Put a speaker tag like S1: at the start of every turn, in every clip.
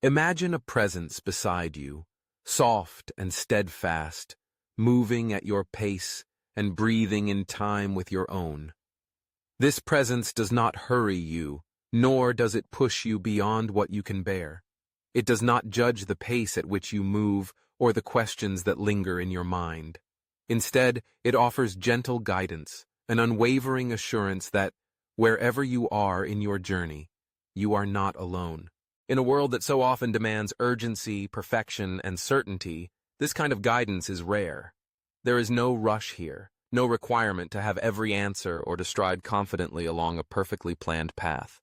S1: Imagine a presence beside you, soft and steadfast, moving at your pace and breathing in time with your own. This presence does not hurry you, nor does it push you beyond what you can bear. It does not judge the pace at which you move or the questions that linger in your mind. Instead, it offers gentle guidance, an unwavering assurance that, wherever you are in your journey, you are not alone. In a world that so often demands urgency, perfection, and certainty, this kind of guidance is rare. There is no rush here, no requirement to have every answer or to stride confidently along a perfectly planned path.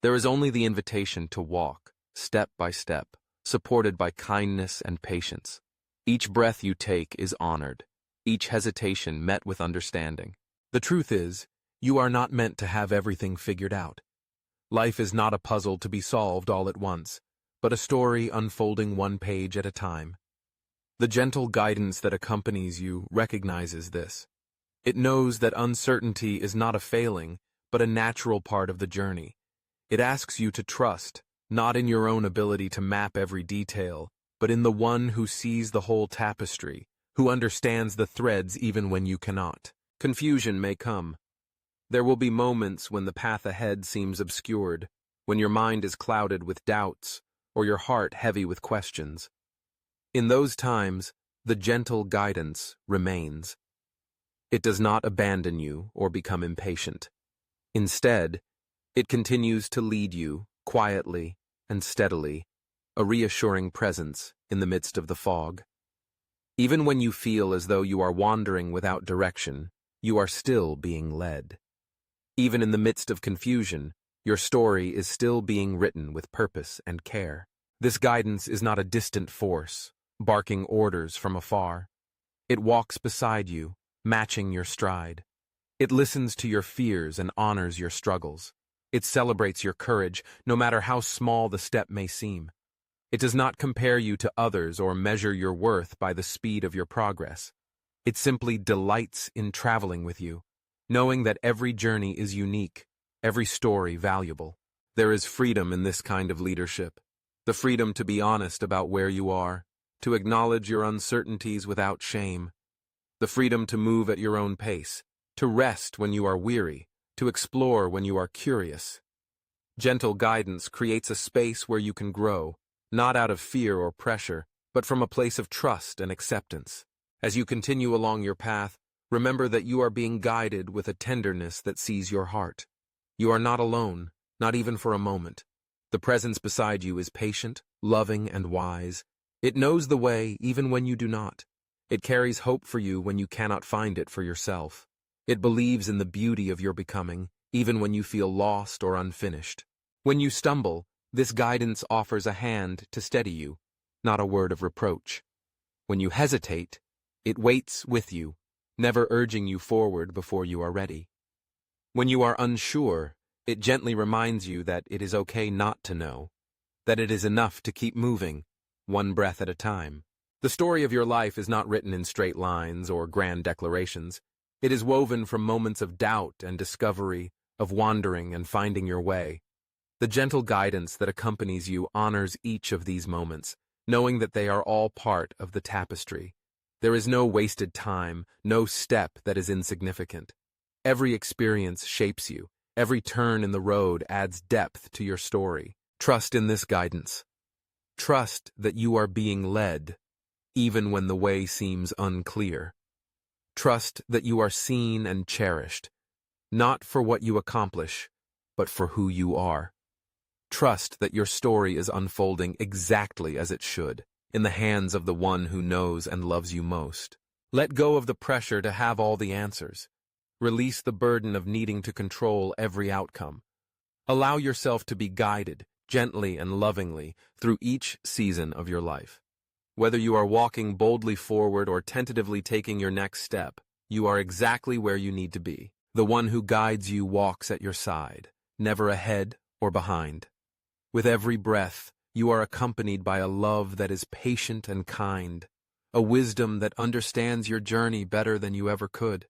S1: There is only the invitation to walk, step by step, supported by kindness and patience. Each breath you take is honored, each hesitation met with understanding. The truth is, you are not meant to have everything figured out. Life is not a puzzle to be solved all at once, but a story unfolding one page at a time. The gentle guidance that accompanies you recognizes this. It knows that uncertainty is not a failing, but a natural part of the journey. It asks you to trust, not in your own ability to map every detail, but in the one who sees the whole tapestry, who understands the threads even when you cannot. Confusion may come. There will be moments when the path ahead seems obscured, when your mind is clouded with doubts, or your heart heavy with questions. In those times, the gentle guidance remains. It does not abandon you or become impatient. Instead, it continues to lead you, quietly and steadily, a reassuring presence in the midst of the fog. Even when you feel as though you are wandering without direction, you are still being led. Even in the midst of confusion, your story is still being written with purpose and care. This guidance is not a distant force, barking orders from afar. It walks beside you, matching your stride. It listens to your fears and honors your struggles. It celebrates your courage, no matter how small the step may seem. It does not compare you to others or measure your worth by the speed of your progress. It simply delights in traveling with you, knowing that every journey is unique, every story valuable. There is freedom in this kind of leadership, the freedom to be honest about where you are, to acknowledge your uncertainties without shame, the freedom to move at your own pace, to rest when you are weary, to explore when you are curious. Gentle guidance creates a space where you can grow, not out of fear or pressure, but from a place of trust and acceptance. As you continue along your path, remember that you are being guided with a tenderness that sees your heart. You are not alone, not even for a moment. The presence beside you is patient, loving, and wise. It knows the way even when you do not. It carries hope for you when you cannot find it for yourself. It believes in the beauty of your becoming, even when you feel lost or unfinished. When you stumble, this guidance offers a hand to steady you, not a word of reproach. When you hesitate, it waits with you, never urging you forward before you are ready. When you are unsure, it gently reminds you that it is okay not to know, that it is enough to keep moving, one breath at a time. The story of your life is not written in straight lines or grand declarations. It is woven from moments of doubt and discovery, of wandering and finding your way. The gentle guidance that accompanies you honors each of these moments, knowing that they are all part of the tapestry. There is no wasted time, no step that is insignificant. Every experience shapes you. Every turn in the road adds depth to your story. Trust in this guidance. Trust that you are being led, even when the way seems unclear. Trust that you are seen and cherished, not for what you accomplish, but for who you are. Trust that your story is unfolding exactly as it should, in the hands of the one who knows and loves you most. Let go of the pressure to have all the answers. Release the burden of needing to control every outcome. Allow yourself to be guided, gently and lovingly, through each season of your life. Whether you are walking boldly forward or tentatively taking your next step, you are exactly where you need to be. The one who guides you walks at your side, never ahead or behind. With every breath, you are accompanied by a love that is patient and kind, a wisdom that understands your journey better than you ever could.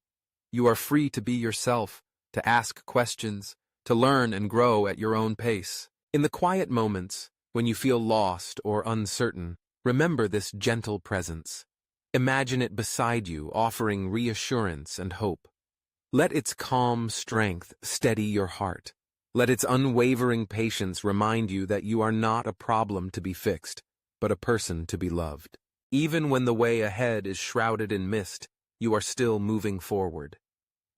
S1: You are free to be yourself, to ask questions, to learn and grow at your own pace. In the quiet moments, When you feel lost or uncertain, remember this gentle presence. Imagine it beside you, offering reassurance and hope. Let its calm strength steady your heart. Let its unwavering patience remind you that you are not a problem to be fixed, but a person to be loved. Even when the way ahead is shrouded in mist, you are still moving forward.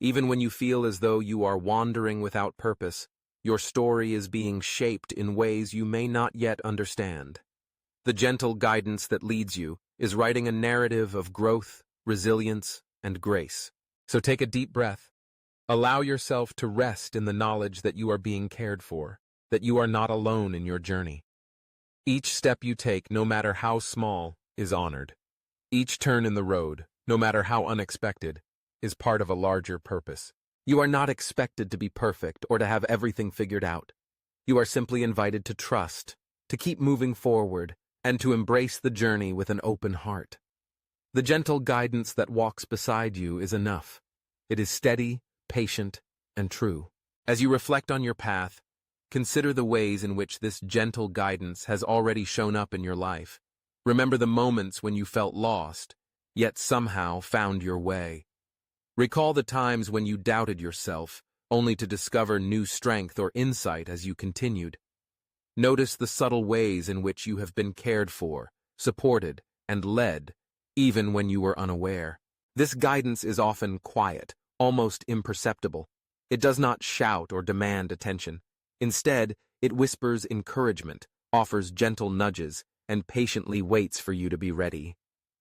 S1: Even when you feel as though you are wandering without purpose, your story is being shaped in ways you may not yet understand. The gentle guidance that leads you is writing a narrative of growth, resilience, and grace. So take a deep breath. Allow yourself to rest in the knowledge that you are being cared for, that you are not alone in your journey. Each step you take, no matter how small, is honored. Each turn in the road, no matter how unexpected, is part of a larger purpose. You are not expected to be perfect or to have everything figured out. You are simply invited to trust, to keep moving forward, and to embrace the journey with an open heart. The gentle guidance that walks beside you is enough. It is steady, patient, and true. As you reflect on your path, consider the ways in which this gentle guidance has already shown up in your life. Remember the moments when you felt lost, yet somehow found your way. Recall the times when you doubted yourself, only to discover new strength or insight as you continued. Notice the subtle ways in which you have been cared for, supported, and led, even when you were unaware. This guidance is often quiet, almost imperceptible. It does not shout or demand attention. Instead, it whispers encouragement, offers gentle nudges, and patiently waits for you to be ready.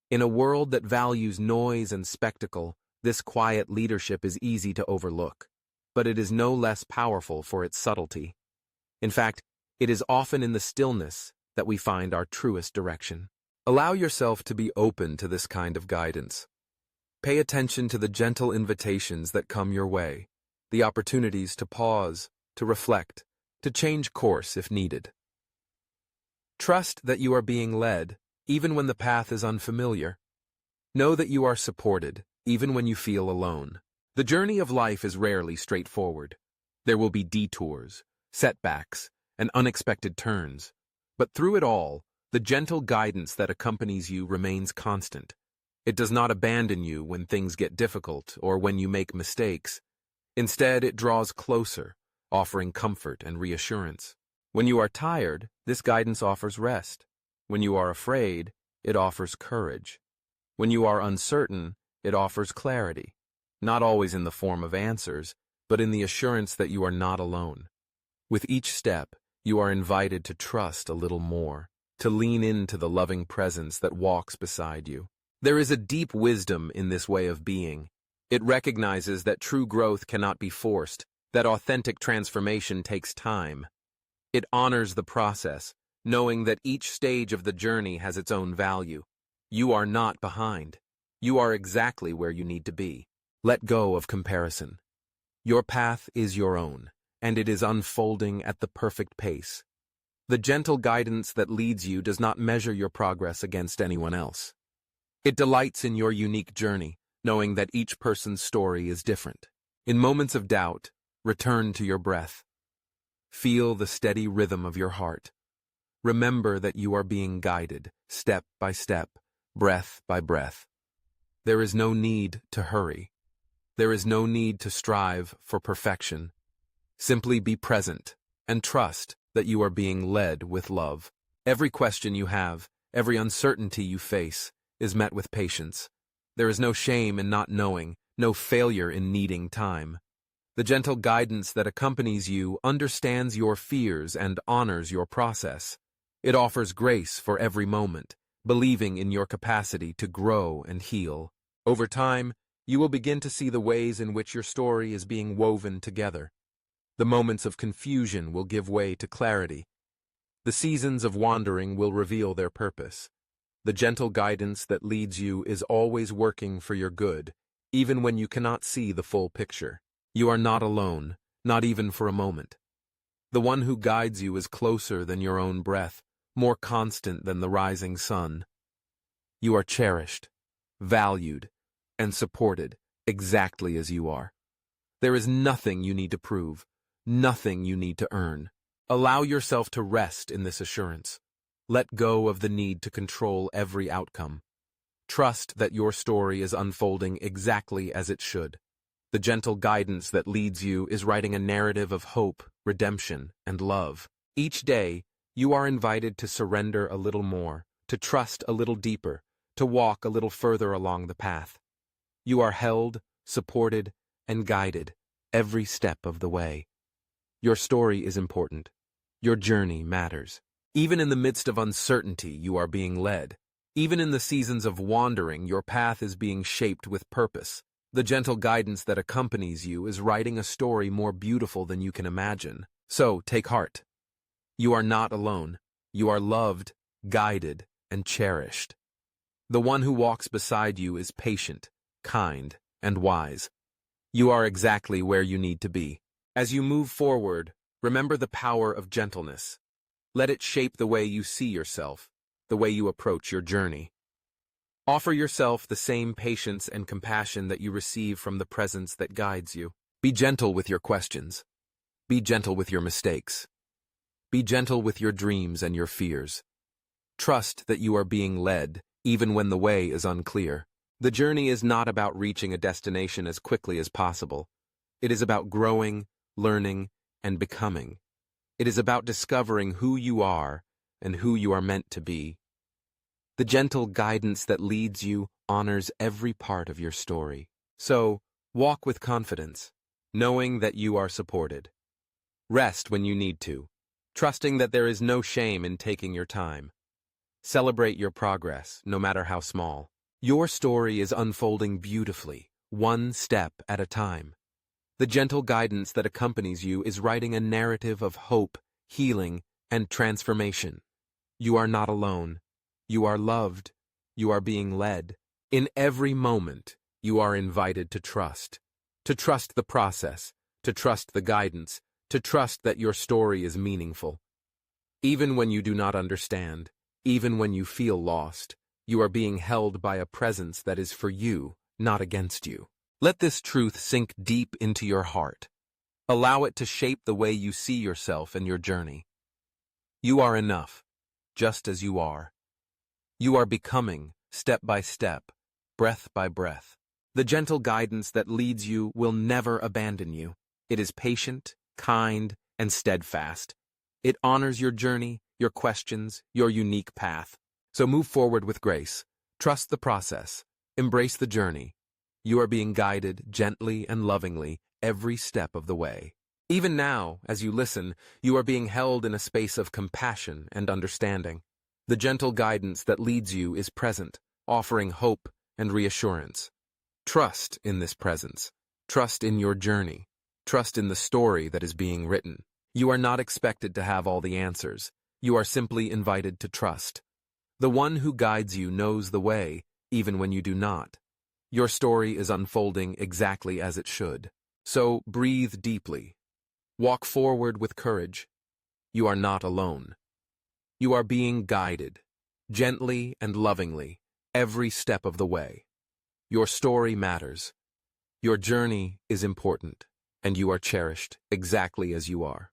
S1: In a world that values noise and spectacle, this quiet leadership is easy to overlook, but it is no less powerful for its subtlety. In fact, it is often in the stillness that we find our truest direction. Allow yourself to be open to this kind of guidance. Pay attention to the gentle invitations that come your way, the opportunities to pause, to reflect, to change course if needed. Trust that you are being led, even when the path is unfamiliar. Know that you are supported, even when you feel alone. The journey of life is rarely straightforward. There will be detours, setbacks, and unexpected turns. But through it all, the gentle guidance that accompanies you remains constant. It does not abandon you when things get difficult or when you make mistakes. Instead, it draws closer, offering comfort and reassurance. When you are tired, this guidance offers rest. When you are afraid, it offers courage. When you are uncertain, it offers clarity. Not always in the form of answers, but in the assurance that you are not alone. With each step, you are invited to trust a little more, to lean into the loving presence that walks beside you. There is a deep wisdom in this way of being. It recognizes that true growth cannot be forced, that authentic transformation takes time. It honors the process, knowing that each stage of the journey has its own value. You are not behind. You are exactly where you need to be. Let go of comparison. Your path is your own, and it is unfolding at the perfect pace. The gentle guidance that leads you does not measure your progress against anyone else. It delights in your unique journey, knowing that each person's story is different. In moments of doubt, return to your breath. Feel the steady rhythm of your heart. Remember that you are being guided, step by step, breath by breath. There is no need to hurry. There is no need to strive for perfection. Simply be present and trust that you are being led with love. Every question you have, every uncertainty you face, is met with patience. There is no shame in not knowing, no failure in needing time. The gentle guidance that accompanies you understands your fears and honors your process. It offers grace for every moment, believing in your capacity to grow and heal. Over time, you will begin to see the ways in which your story is being woven together. The moments of confusion will give way to clarity. The seasons of wandering will reveal their purpose. The gentle guidance that leads you is always working for your good, even when you cannot see the full picture. You are not alone, not even for a moment. The one who guides you is closer than your own breath, more constant than the rising sun. You are cherished, valued, and supported exactly as you are. There is nothing you need to prove, nothing you need to earn. Allow yourself to rest in this assurance. Let go of the need to control every outcome. Trust that your story is unfolding exactly as it should. The gentle guidance that leads you is writing a narrative of hope, redemption, and love. Each day, you are invited to surrender a little more, to trust a little deeper, to walk a little further along the path. You are held, supported, and guided every step of the way. Your story is important. Your journey matters. Even in the midst of uncertainty, you are being led. Even in the seasons of wandering, your path is being shaped with purpose. The gentle guidance that accompanies you is writing a story more beautiful than you can imagine. So, take heart. You are not alone. You are loved, guided, and cherished. The one who walks beside you is patient, kind, and wise. You are exactly where you need to be. As you move forward, remember the power of gentleness. Let it shape the way you see yourself, the way you approach your journey. Offer yourself the same patience and compassion that you receive from the presence that guides you. Be gentle with your questions. Be gentle with your mistakes. Be gentle with your dreams and your fears. Trust that you are being led, even when the way is unclear. The journey is not about reaching a destination as quickly as possible. It is about growing, learning, and becoming. It is about discovering who you are and who you are meant to be. The gentle guidance that leads you honors every part of your story. So, walk with confidence, knowing that you are supported. Rest when you need to, trusting that there is no shame in taking your time. Celebrate your progress, no matter how small. Your story is unfolding beautifully, one step at a time. The gentle guidance that accompanies you is writing a narrative of hope, healing, and transformation. You are not alone. You are loved. You are being led. In every moment, you are invited to trust the process, to trust the guidance, to trust that your story is meaningful. Even when you do not understand, even when you feel lost, you are being held by a presence that is for you, not against you. Let this truth sink deep into your heart. Allow it to shape the way you see yourself and your journey. You are enough, just as you are. You are becoming, step by step, breath by breath. The gentle guidance that leads you will never abandon you. It is patient, kind, and steadfast. It honors your journey, your questions, your unique path. So move forward with grace. Trust the process. Embrace the journey. You are being guided gently and lovingly every step of the way. Even now, as you listen, you are being held in a space of compassion and understanding. The gentle guidance that leads you is present, offering hope and reassurance. Trust in this presence. Trust in your journey. Trust in the story that is being written. You are not expected to have all the answers. You are simply invited to trust. The one who guides you knows the way, even when you do not. Your story is unfolding exactly as it should. So breathe deeply. Walk forward with courage. You are not alone. You are being guided, gently and lovingly, every step of the way. Your story matters. Your journey is important, and you are cherished exactly as you are.